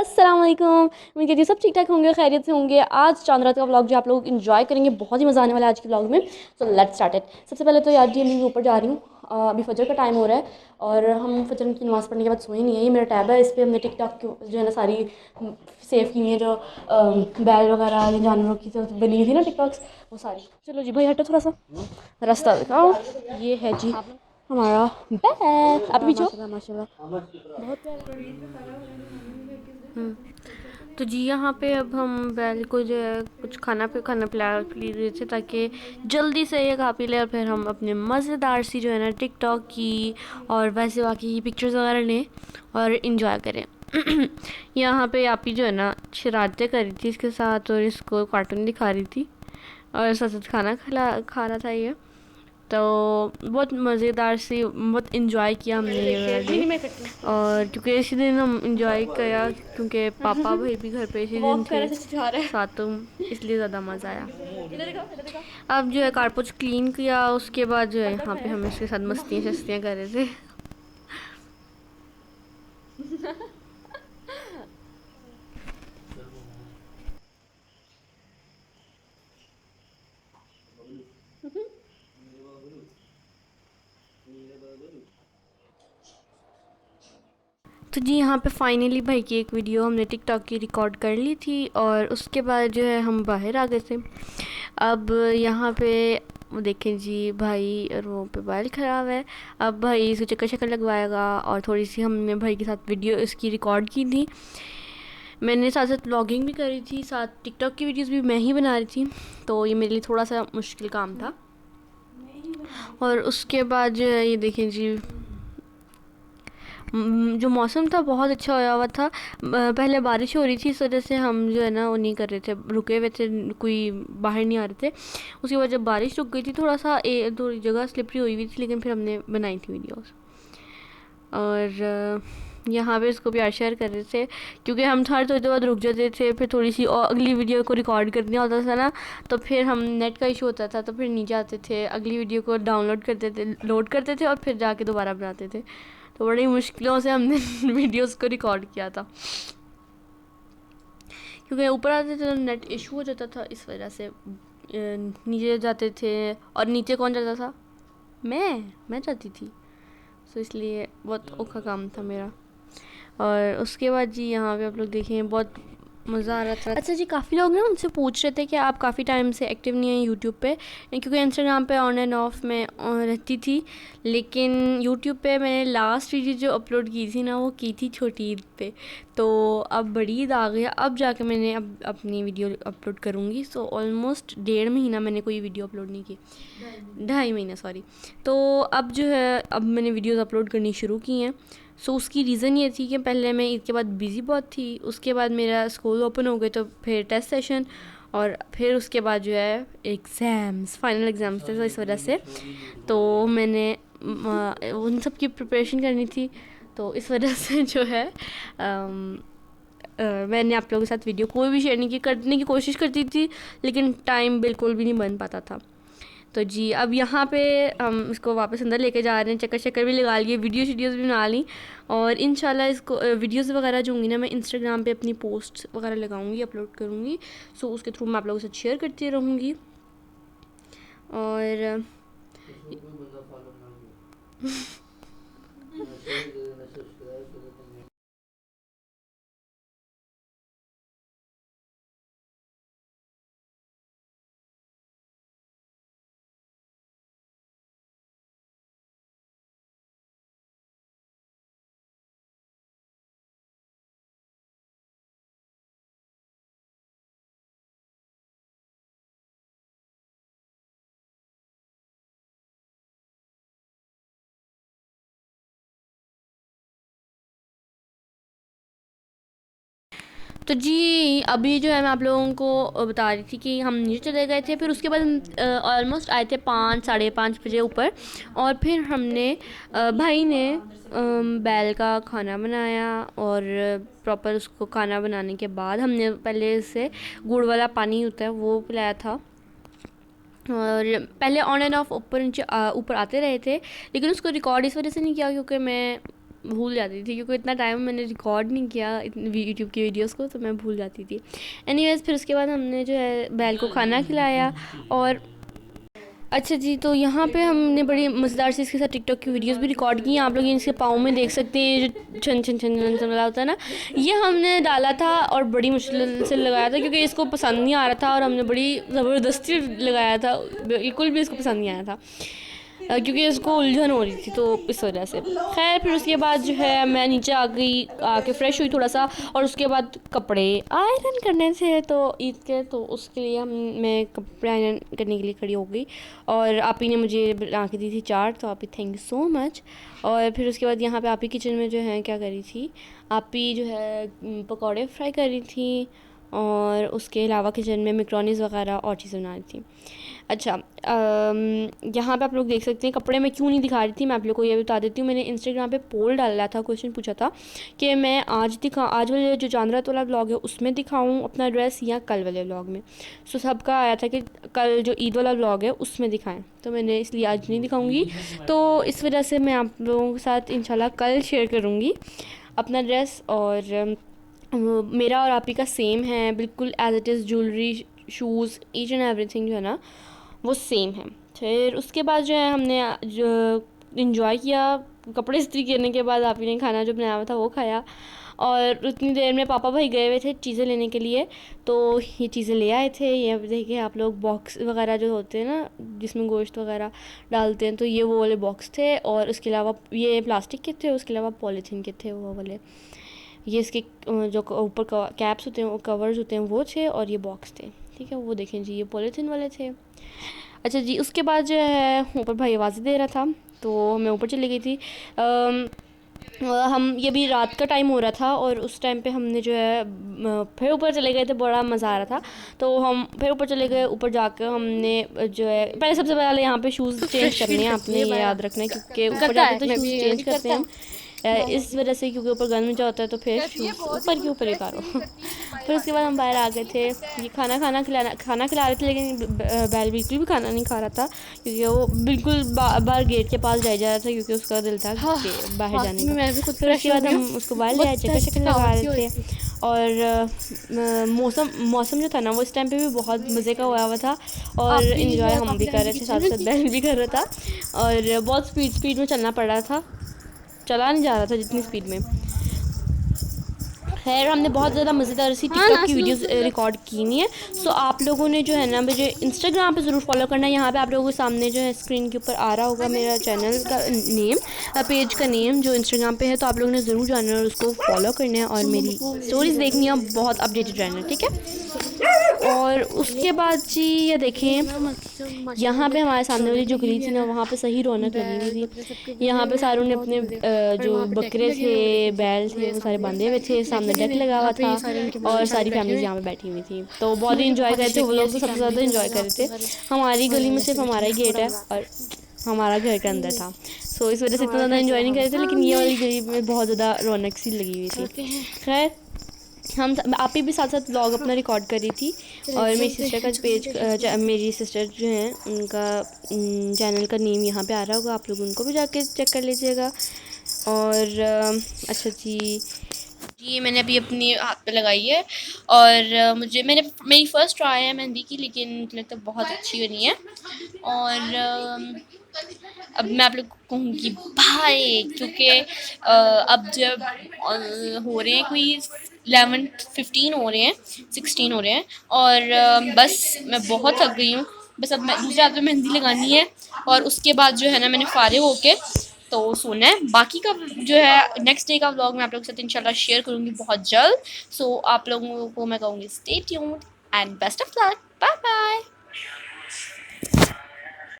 अस्सलाम वालेकुम। उम्मीद करती हूँ सब ठीक ठाक होंगे, खैरियत से होंगे। आज चांद रात का व्लॉग जो आप लोग इन्जॉय करेंगे, बहुत ही मज़ा आने वाला है आज के व्लॉग में। So let's start it. सबसे पहले तो यार जी मैं ऊपर जा रही हूँ। अभी फजर का टाइम हो रहा है और हम फजर की नमाज़ पढ़ने के बाद सोए नहीं है। ये मेरा टैब है, इस पर हमने टिकटॉक जो है ना सारी सेव की हुई है, जो बैल वगैरह या जानवरों की जो बनी हुई थी ना टिकटॉक्स, वो सारी। चलो जी भाई हटो थोड़ा सा, रास्ता दिखाओ। ये है जी हमारा बैग। आप पीछे माशाल्लाह बहुत तो जी यहाँ पे अब हम बैल को जो है कुछ खाना पिला रहे थे, ताकि जल्दी से ये खा पी ले और फिर हम अपने मज़ेदार सी जो है ना टिकटॉक की और वैसे बाकी की पिक्चर्स वगैरह लें और इन्जॉय करें। यहाँ पे आपी जो है ना शरारतें कर रही थी इसके साथ और इसको कार्टून दिखा रही थी और साथ साथ खाना खा रहा था ये। तो बहुत मज़ेदार सी बहुत इन्जॉय किया हमने ये वाला डे। और क्योंकि इसी दिन हम इन्जॉय किया क्योंकि पापा भाई भी घर पे इसी दिन थे साथ, तो इसलिए ज़्यादा मज़ा आया। अब जो है कारपोच क्लीन किया, उसके बाद जो है यहाँ पे हम इसके साथ मस्तियाँ शस्तियाँ कर रहे थे। तो जी यहाँ पे फाइनली भाई की एक वीडियो हमने टिकटॉक की रिकॉर्ड कर ली थी और उसके बाद जो है हम बाहर आ गए थे। अब यहाँ पे वो देखें जी भाई और वो पे बाल ख़राब है। अब भाई इसको चक्कर शक्कर लगवाएगा और थोड़ी सी हमने भाई के साथ वीडियो इसकी रिकॉर्ड की थी। मैंने साथ साथ व्लॉगिंग भी करी थी, साथ टिकटॉक की वीडियोस भी मैं ही बना रही थी, तो ये मेरे लिए थोड़ा सा मुश्किल काम था। और उसके बाद जो है ये देखें जी जो मौसम था बहुत अच्छा होया हुआ था। पहले बारिश हो रही थी, इस वजह से हम जो है ना वो नहीं कर रहे थे, रुके हुए थे, कोई बाहर नहीं आ रहे थे। उसके बाद जब बारिश रुक गई थी थोड़ा सा थोड़ी जगह स्लिपरी हुई हुई थी, लेकिन फिर हमने बनाई थी वीडियोस। और यहाँ पे इसको प्यार शेयर कर रहे थे क्योंकि हम हर थोड़ी देर बाद रुक जाते थे, फिर थोड़ी सी और अगली वीडियो को रिकॉर्ड करना होता था ना, तो फिर हम नेट का इशू होता था, तो फिर नहीं जाते थे, अगली वीडियो को डाउनलोड करते थे, लोड करते थे और फिर जाके दोबारा बनाते थे। तो बड़ी मुश्किलों से हमने वीडियोस को रिकॉर्ड किया था क्योंकि ऊपर आते थे तो नेट इशू हो जाता था, इस वजह से नीचे जाते थे। और नीचे कौन जाता था? मैं जाती थी, तो इसलिए बहुत औखा काम था मेरा। और उसके बाद जी यहाँ पे आप लोग देखें बहुत मज़ा आ रहा था। अच्छा जी, काफ़ी लोग ना मुझसे पूछ रहे थे कि आप काफ़ी टाइम से एक्टिव नहीं हैं यूट्यूब पे, क्योंकि इंस्टाग्राम पे ऑन एंड ऑफ में रहती थी, लेकिन यूट्यूब पे मैंने लास्ट वीडियो जो अपलोड की थी ना वो की थी छोटी ईद पे। तो अब बड़ी ईद आ गई, अब जाके मैंने अब अपनी वीडियो अपलोड करूँगी। सो ऑलमोस्ट 1.5 महीना मैंने कोई वीडियो अपलोड नहीं की, 2.5 महीना सॉरी। तो अब जो है अब मैंने वीडियोज़ अपलोड करनी शुरू की हैं। सो उसकी रीज़न ये थी कि पहले मैं ईद के बाद बिज़ी बहुत थी, उसके बाद मेरा स्कूल ओपन हो गए, तो फिर टेस्ट सेशन और फिर उसके बाद जो है एग्ज़ाम्स, फाइनल एग्ज़ाम्स थे, तो इस वजह से तो मैंने उन सब की प्रिपरेशन करनी थी, तो इस वजह से जो है मैंने आप लोगों के साथ वीडियो कोई भी शेयर नहीं की, करने की कोशिश करती थी लेकिन टाइम बिल्कुल भी नहीं बन पाता था। तो जी अब यहाँ पे हम इसको वापस अंदर लेके जा रहे हैं, चक्कर शक्कर भी लगा लिए, वीडियोज़ भी बना ली, और इंशाल्लाह इसको वीडियोज़ वगैरह जो होंगी ना मैं इंस्टाग्राम पे अपनी पोस्ट वगैरह लगाऊंगी, अपलोड करूँगी। सो उसके थ्रू मैं आप लोगों के साथ शेयर करती रहूँगी। और तो जी अभी जो है मैं आप लोगों को बता रही थी कि हम नीचे चले गए थे, फिर उसके बाद हम ऑलमोस्ट आए थे 5 साढ़े 5 बजे ऊपर, और फिर हमने भाई ने बैल का खाना बनाया, और प्रॉपर उसको खाना बनाने के बाद हमने पहले से गुड़ वाला पानी होता है वो पिलाया था। और पहले ऑन एंड ऑफ ऊपर नीचे ऊपर आते रहे थे, लेकिन उसको रिकॉर्ड इस वजह से नहीं किया क्योंकि मैं भूल जाती थी, क्योंकि इतना टाइम मैंने रिकॉर्ड नहीं किया यूट्यूब की वीडियोस को, तो मैं भूल जाती थी। एनीवेज़ फिर उसके बाद हमने जो है बैल को खाना खिलाया। और अच्छा जी, तो यहाँ पे हमने बड़ी मज़ेदार से इसके साथ टिकटॉक की वीडियोस भी रिकॉर्ड की हैं। आप लोग ये इसके पाँव में देख सकते हैं, जो छन छन छन छन छन वाला होता है ना, ये हमने डाला था और बड़ी मुश्किल से लगाया था, क्योंकि इसको पसंद नहीं आ रहा था और हमने बड़ी ज़बरदस्ती लगाया था, बिल्कुल भी इसको पसंद नहीं आया था, क्योंकि इसको उलझन हो रही थी, तो इस वजह से। खैर फिर उसके बाद जो है मैं नीचे आ गई, आके फ़्रेश हुई थोड़ा सा, और उसके बाद कपड़े आयरन करने थे तो ईद के, तो उसके लिए मैं कपड़े आयरन करने के लिए खड़ी हो गई। और आपी ने मुझे बना के दी थी चाट, तो आपी थैंक यू सो मच। और फिर उसके बाद यहाँ पे आपी किचन में जो है क्या करी थी, आपी जो है पकौड़े फ्राई कर रही थी, और उसके अलावा किचन में मैक्रोनीज़ वगैरह और चीज़ें बना रही थी। अच्छा, यहाँ पे आप लोग देख सकते हैं कपड़े मैं क्यों नहीं दिखा रही थी, मैं आप लोग को ये भी बता देती हूँ। मैंने इंस्टाग्राम पे पोल डाला था, क्वेश्चन पूछा था कि मैं आज वाले जो चांद रात वाला व्लॉग है उसमें दिखाऊँ अपना ड्रेस या कल वाले व्लॉग में। सो सबका आया था कि कल जो ईद वाला व्लॉग है उसमें दिखाएं, तो मैंने इसलिए आज नहीं दिखाऊँगी। तो इस वजह से मैं आप लोगों के साथ इंशाल्लाह कल शेयर करूँगी अपना ड्रेस। और मेरा और आपी का सेम है बिल्कुल, as it is. Jewellery, shoes, each and everything जो है ना वो सेम है। फिर उसके बाद जो है हमने जो इन्जॉय किया, कपड़े इस्त्री करने के बाद आपी ने खाना जो बनाया हुआ था वो खाया। और उतनी देर में पापा भाई गए हुए थे चीज़ें लेने के लिए, तो ये चीज़ें ले आए थे। ये देखिए आप लोग, बॉक्स वगैरह जो होते हैं ना जिसमें गोश्त वगैरह डालते हैं, तो ये वो वाले बॉक्स थे। और उसके अलावा ये प्लास्टिक के थे, उसके अलावा पॉलीथीन के थे वो वाले। ये इसके जो ऊपर कैप्स होते हैं, वो कवर्स होते हैं, वो थे, और ये बॉक्स थे। ठीक है, वो देखें जी, ये पॉलीथीन वाले थे। अच्छा जी, उसके बाद जो है ऊपर भाई आवाज़ें दे रहा था, तो मैं ऊपर चली गई थी। हम ये भी रात का टाइम हो रहा था, और उस टाइम पे हमने जो है फिर ऊपर चले गए थे, बड़ा मज़ा आ रहा था। तो हम फिर ऊपर चले गए, ऊपर जाकर हमने जो है पहले सबसे पहले यहाँ पे शूज़ चेंज करने हैं, आपने ये याद रखना है, क्योंकि ऊपर जाते तो शूज़ चेंज करते हैं हम, इस वजह से, क्योंकि ऊपर गर्म जा होता है, तो फिर शूज़ ऊपर के ऊपर ही उतारो। फिर उसके बाद हम बाहर आ गए थे। ये खाना खिला रहे थे, लेकिन बैल बिल्कुल भी खाना नहीं खा रहा था, क्योंकि वो बिल्कुल बाहर गेट के पास जा रहा था, क्योंकि उसका दिल था कि बाहर जाने का। फिर उसके बाद हम उसको बाहर ले आए, चक्कर शक्कर लगा रहे थे। और मौसम जो था ना वो इस टाइम पे भी बहुत मज़े का हुआ था, और इन्जॉय हम भी कर रहे थे, साथ साथ बैल भी कर रहा था। और बहुत स्पीड में चलना पड़ रहा था, चला नहीं जा रहा था जितनी स्पीड में। खैर हमने बहुत ज़्यादा मज़ेदार सी टिकटॉक की वीडियोस रिकॉर्ड की नहीं है। सो आप लोगों ने जो है ना मुझे इंस्टाग्राम पे ज़रूर फॉलो करना है। यहाँ पे आप लोगों के सामने जो है स्क्रीन के ऊपर आ रहा होगा मेरा चैनल का नेम, पेज का नेम जो इंस्टाग्राम पे है, तो आप लोगों ने ज़रूर जाना है और उसको फॉलो करना है, और मेरी स्टोरीज़ देखनी है, बहुत अपडेटेड रहना है, ठीक है। और उसके बाद जी ये देखें, यहाँ पे हमारे सामने वाली जो गली थी ना, वहाँ पे सही रौनक लगी हुई थी। यहाँ पे सारों ने अपने जो बकरे थे, बैल थे, वो सारे बांधे हुए थे, सामने डेक लगा हुआ था, और सारी फैमिलीज यहाँ पे बैठी हुई थी, तो बहुत ही इंजॉय कर रहे थे वो लोग, तो सबसे ज़्यादा इंजॉय कर रहे थे। हमारी गली में सिर्फ हमारा ही गेट है, और हमारा घर के अंदर था, सो इस वजह से इतना ज़्यादा इंजॉय नहीं कर रहे थे, लेकिन ये वाली गली में बहुत ज़्यादा रौनक सी लगी हुई थी। खैर हम आप ही भी साथ साथ व्लॉग अपना रिकॉर्ड कर रही थी, और मेरी सिस्टर का पेज, मेरी सिस्टर जो हैं उनका चैनल का नेम यहाँ पे आ रहा होगा, आप लोग उनको भी जाके चेक कर लीजिएगा। और अच्छा जी, ये मैंने अभी अपने हाथ पे लगाई है, और मेरी फ़र्स्ट ट्राई है मेहंदी की, लेकिन मुझे लगता है बहुत अच्छी बनी है। और अब मैं आप लोग को कहूँगी बाय, क्योंकि अब जब हो रहे हैं कोई 11-15 हो रहे हैं, 16 हो रहे हैं, और बस मैं बहुत थक गई हूँ। बस अब मैं दूसरे हाथ में मेहंदी लगानी है, और उसके बाद जो है ना मैंने फारिग होके तो सोना है। बाकी का जो है नेक्स्ट डे का व्लॉग मैं आप लोगों के साथ इंशाल्लाह शेयर करूँगी बहुत जल्द। सो आप लोगों को मैं कहूँगी stay tuned and best of luck, bye bye.